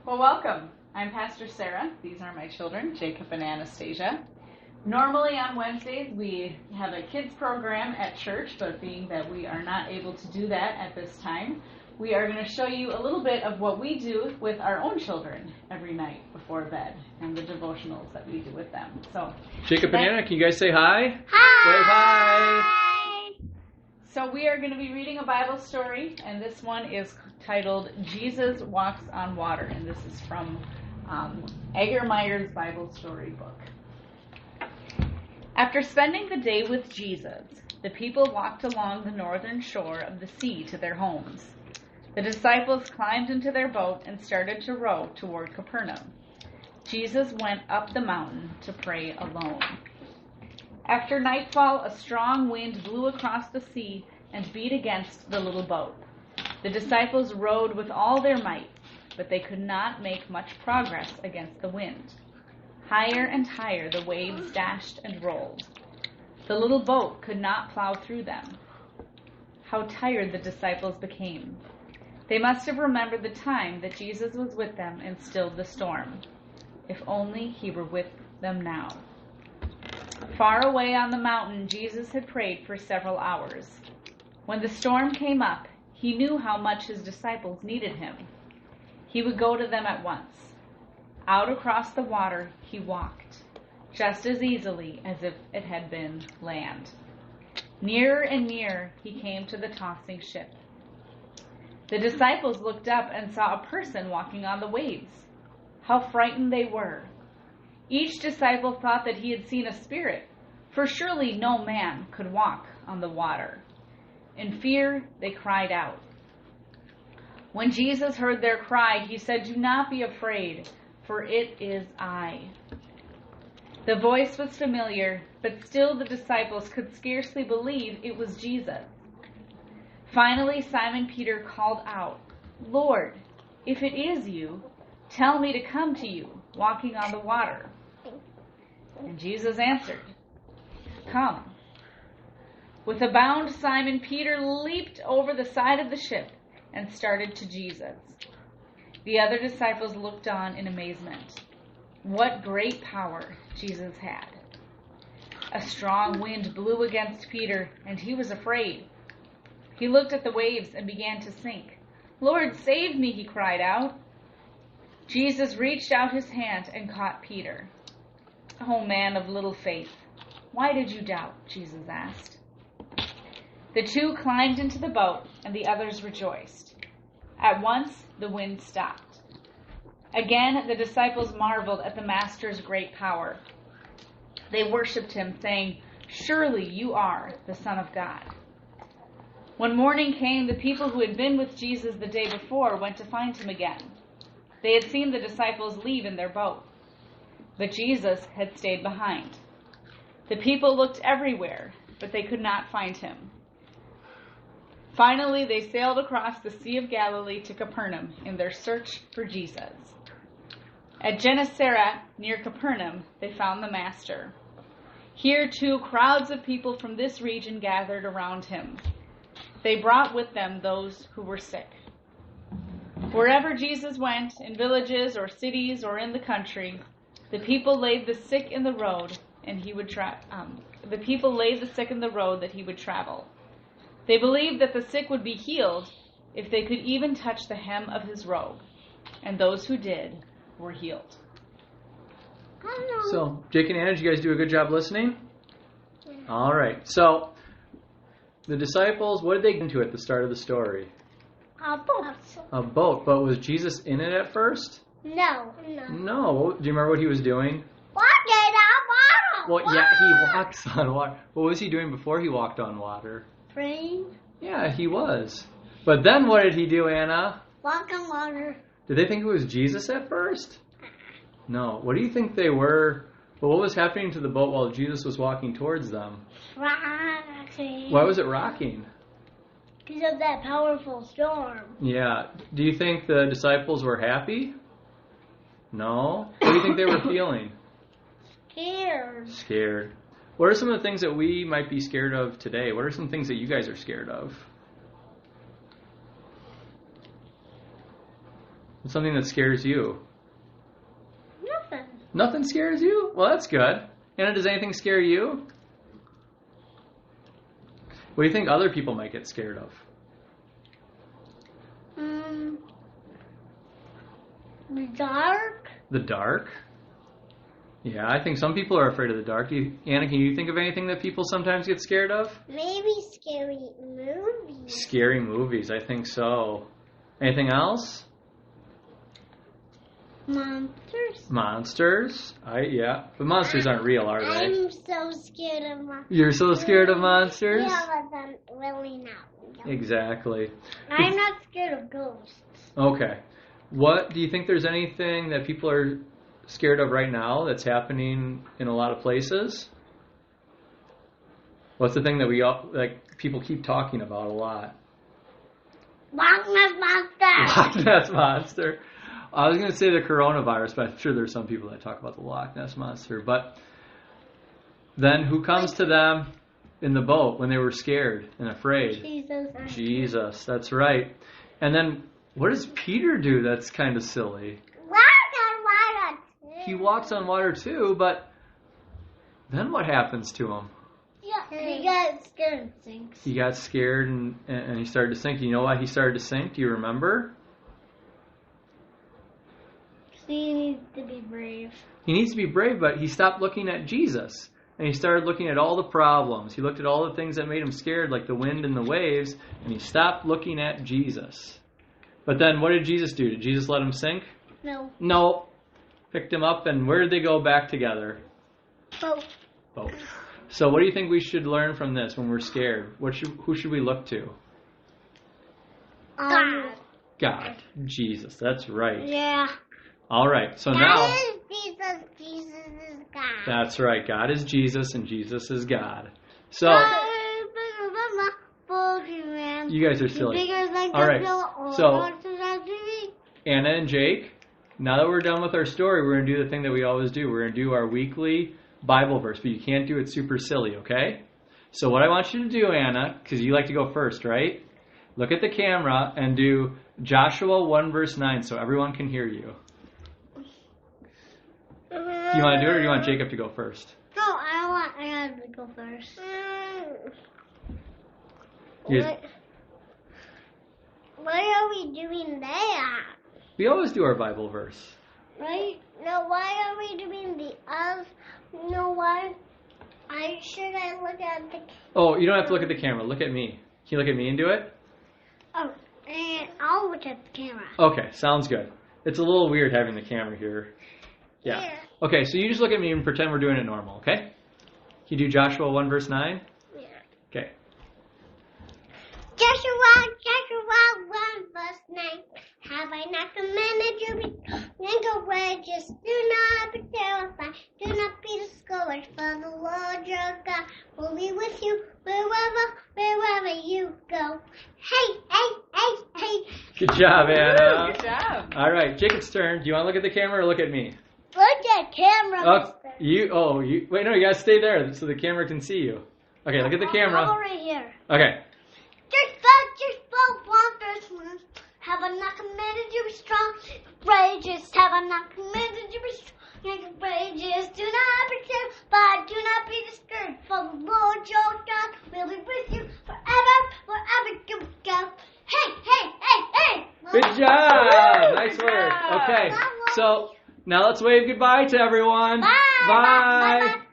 Well, welcome. I'm Pastor Sarah. These are my children, Jacob and Anastasia. Normally on Wednesdays we have a kids program at church, but being that we are not able to do that at this time, we are going to show you a little bit of what we do with our own children every night before bed and the devotionals that we do with them. So, Jacob and Anna, can you guys say hi? Hi! Wave hi! So we are going to be reading a Bible story, and this one is titled Jesus Walks on Water, and this is from Agermeyer's Bible Story book. After spending the day with Jesus, the people walked along the northern shore of the sea to their homes. The disciples climbed into their boat and started to row toward Capernaum. Jesus went up the mountain to pray alone. After nightfall, a strong wind blew across the sea and beat against the little boat. The disciples rowed with all their might, but they could not make much progress against the wind. Higher and higher the waves dashed and rolled. The little boat could not plow through them. How tired the disciples became. They must have remembered the time that Jesus was with them and stilled the storm. If only he were with them now. Far away on the mountain, Jesus had prayed for several hours. When the storm came up, he knew how much his disciples needed him. He would go to them at once. Out across the water he walked, just as easily as if it had been land. Nearer and nearer he came to the tossing ship. The disciples looked up and saw a person walking on the waves. How frightened they were. Each disciple thought that he had seen a spirit, for surely no man could walk on the water. In fear, they cried out. When Jesus heard their cry, he said, "Do not be afraid, for it is I." The voice was familiar, but still the disciples could scarcely believe it was Jesus. Finally, Simon Peter called out, "Lord, if it is you, tell me to come to you, walking on the water." And Jesus answered, "Come." With a bound, Simon Peter leaped over the side of the ship and started to Jesus. The other disciples looked on in amazement. What great power Jesus had. A strong wind blew against Peter, and he was afraid. He looked at the waves and began to sink. "Lord, save me," he cried out. Jesus reached out his hand and caught Peter. "Oh, man of little faith, why did you doubt?" Jesus asked. The two climbed into the boat, and the others rejoiced. At once, the wind stopped. Again, the disciples marveled at the Master's great power. They worshipped him, saying, "Surely you are the Son of God." When morning came, the people who had been with Jesus the day before went to find him again. They had seen the disciples leave in their boat, but Jesus had stayed behind. The people looked everywhere, but they could not find him. Finally, they sailed across the Sea of Galilee to Capernaum in their search for Jesus. At Gennesaret, near Capernaum, they found the Master. Here, too, crowds of people from this region gathered around him. They brought with them those who were sick. Wherever Jesus went, in villages or cities or in the country, the people laid the sick in the road, and he would the people laid the sick in the road that he would travel. They believed that the sick would be healed if they could even touch the hem of his robe, and those who did were healed. So, Jake and Anna, did you guys do a good job listening? All right. So, the disciples, what did they get into at the start of the story? A boat. A boat. But was Jesus in it at first? No. No. Do you remember what he was doing? Walking on water. Well, yeah, he walks on water. What was he doing before he walked on water? Praying. Yeah, he was. But then what did he do, Anna? Walk on water. Did they think it was Jesus at first? No. What do you think they were? Well, what was happening to the boat while Jesus was walking towards them? Rocking. Why was it rocking? Because of that powerful storm. Yeah. Do you think the disciples were happy? No. What do you think they were feeling? Scared. Scared. What are some of the things that we might be scared of today? What are some things that you guys are scared of? What's something that scares you? Nothing. Nothing scares you? Well, that's good. Anna, does anything scare you? What do you think other people might get scared of? The dark. The dark? Yeah, I think some people are afraid of the dark. Anna, can you think of anything that people sometimes get scared of? Maybe scary movies. Scary movies, I think so. Anything else? Monsters. Monsters? Yeah. But monsters aren't real, are they? I'm so scared of monsters. You're so scared of monsters? Yeah, but I'm really not. Exactly. I'm not scared of ghosts. Okay. What do you think there's anything that people are scared of right now that's happening in a lot of places? What's the thing that people keep talking about a lot? Loch Ness Monster. Loch Ness Monster. I was going to say the coronavirus, but I'm sure there's some people that talk about the Loch Ness Monster. But then who comes to them in the boat when they were scared and afraid? Jesus. Jesus, that's right. And then what does Peter do that's kind of silly? He walks on water too, but then what happens to him? Yeah, he got scared and sinks. He got scared and he started to sink. You know why he started to sink? Do you remember? He needs to be brave. He needs to be brave, but he stopped looking at Jesus. And he started looking at all the problems. He looked at all the things that made him scared, like the wind and the waves, and he stopped looking at Jesus. But then what did Jesus do? Did Jesus let him sink? No. No. Picked him up, and where did they go back together? Boat. Boat. So what do you think we should learn from this when we're scared? Who should we look to? God. God. Jesus. That's right. Yeah. All right. So God now... is Jesus. Jesus is God. That's right. God is Jesus, and Jesus is God. So... You guys are silly. All right. So, Anna and Jake, now that we're done with our story, we're going to do the thing that we always do. We're going to do our weekly Bible verse, but you can't do it super silly, okay? So what I want you to do, Anna, because you like to go first, right? Look at the camera and do Joshua 1 verse 9 so everyone can hear you. Do you want to do it or do you want Jacob to go first? No, I want to go first. Why are we doing that? We always do our Bible verse. Right? No, why are we doing the us? No, why? Should I look at the... Oh, you don't have to look at the camera. Look at me. Can you look at me and do it? Oh, and I'll look at the camera. Okay, sounds good. It's a little weird having the camera here. Yeah. Okay, so you just look at me and pretend we're doing it normal, okay? Can you do Joshua 1 verse 9? Yeah. Okay. Joshua 1 verse 9. Have I not commanded you? Then go away, just do not be terrified. Do not be discouraged, for the Lord your God will be with you wherever you go. Hey. Good job, Anna. Good job. All right, Jacob's turn. Do you want to look at the camera or look at me? Look at camera. Wait, no, you gotta stay there so the camera can see you. Okay, look at the camera. I'm right here. Okay. Just wonders. Have I not commanded you be strong? Courageous. Have I not commanded you be strong and courageous? Do not be terrified. Do not be discouraged. For the Lord your God will be with you wherever you go. Hey. Good job. Nice work. Okay, so now let's wave goodbye to everyone. Bye. Bye. Bye.